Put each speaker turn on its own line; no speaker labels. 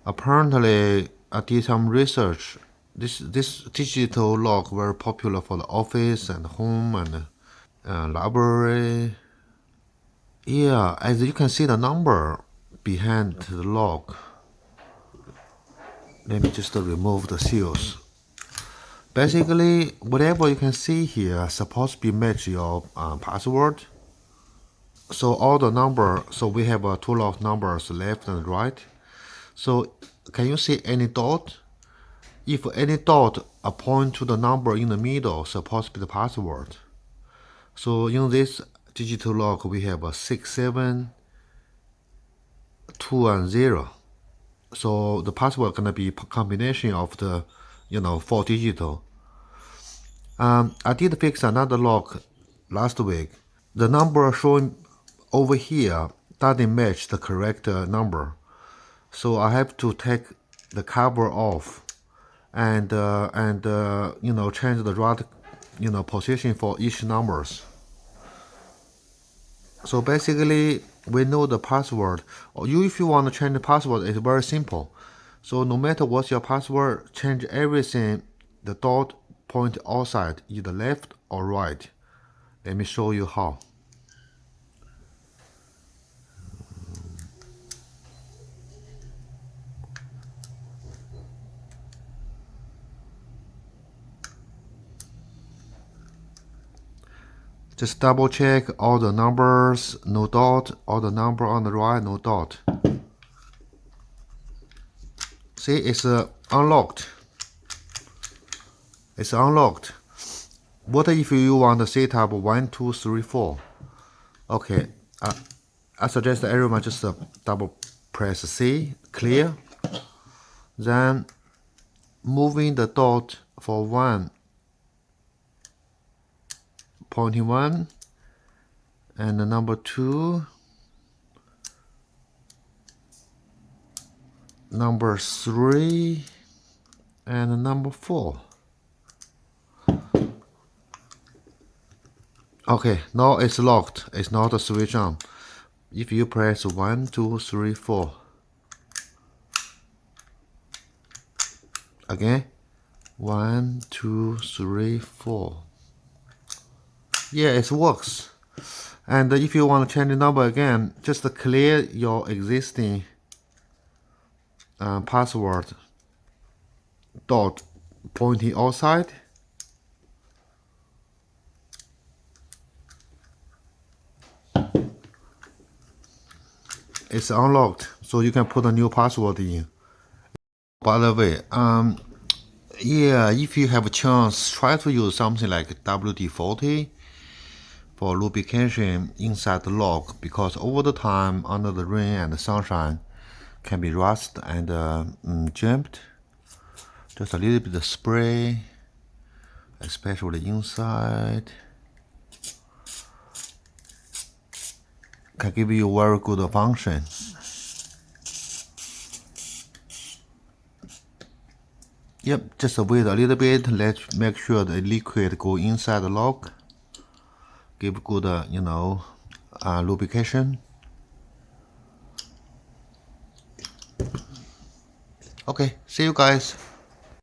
Apparently, I did some research. This digital lock very popular for the office and home and library. Yeah, as you can see the number behind the lock. Let me just remove the seals. Basically, whatever you can see here is supposed to be match your password. So all the number, so we have a total of numbers left and right. So can you see any dot? If any dot point to the number in the middle, supposed to be the password. So in this digital lock, we have a 6, 7, 2, and 0. So the password gonna be a combination of the, 4 digital. I did fix another lock last week. The number showing over here doesn't match the correct number, so I have to take the cover off and change the right position for each numbers. So basically, we know the password. Or if you want to change the password, it's very simple. So no matter what's your password, change everything. The dot point outside, either left or right. Let me show you how. Just double check all the numbers, no dot, all the number on the right, no dot. See, it's unlocked. It's unlocked. What if you want to set up 1, 2, 3, 4? Okay, I suggest everyone just double press C, clear. Then moving the dot for 1, pointing 1, and the number 2, number 3, and number 4. Okay, now it's locked. It's not a switch on. If you press 1, 2, 3, 4. Again, 1, 2, 3, 4. Yeah, it works. And if you want to change the number again, just clear your existing password dot pointing outside. It's unlocked, so you can put a new password in. By the way, yeah, if you have a chance, try to use something like WD-40 for lubrication inside the lock, because over the time, under the rain and the sunshine, can be rust and jammed. Just a little bit of spray, especially inside, can give you very good function. Yep, just wait a little bit. Let's make sure the liquid go inside the lock. Give good, lubrication. Okay, see you guys.